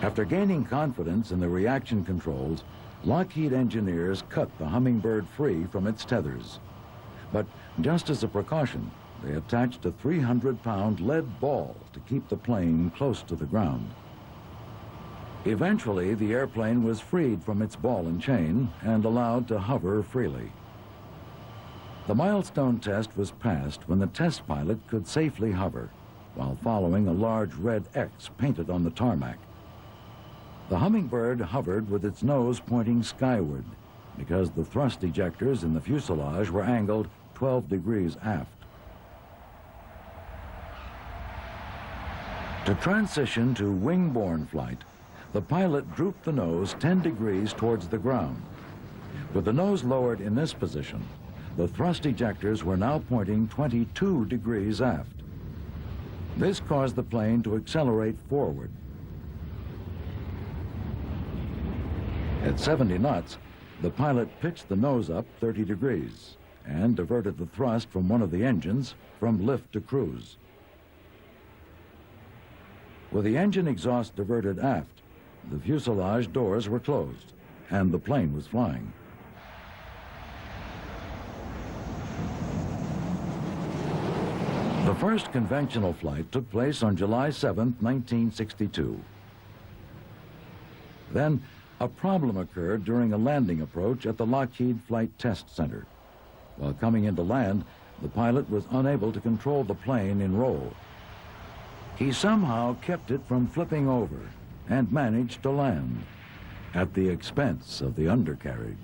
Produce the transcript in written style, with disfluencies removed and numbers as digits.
After gaining confidence in the reaction controls, Lockheed engineers cut the Hummingbird free from its tethers. But just as a precaution, they attached a 300-pound lead ball to keep the plane close to the ground. Eventually, the airplane was freed from its ball and chain and allowed to hover freely. The milestone test was passed when the test pilot could safely hover while following a large red X painted on the tarmac. The Hummingbird hovered with its nose pointing skyward because the thrust ejectors in the fuselage were angled 12 degrees aft. To transition to wing-borne flight, the pilot drooped the nose 10 degrees towards the ground. With the nose lowered in this position, the thrust ejectors were now pointing 22 degrees aft. This caused the plane to accelerate forward. At 70 knots, the pilot pitched the nose up 30 degrees and diverted the thrust from one of the engines from lift to cruise. With the engine exhaust diverted aft, the fuselage doors were closed and the plane was flying. The first conventional flight took place on July 7, 1962. Then, a problem occurred during a landing approach at the Lockheed Flight Test Center. While coming into land, the pilot was unable to control the plane in roll. He somehow kept it from flipping over and managed to land at the expense of the undercarriage.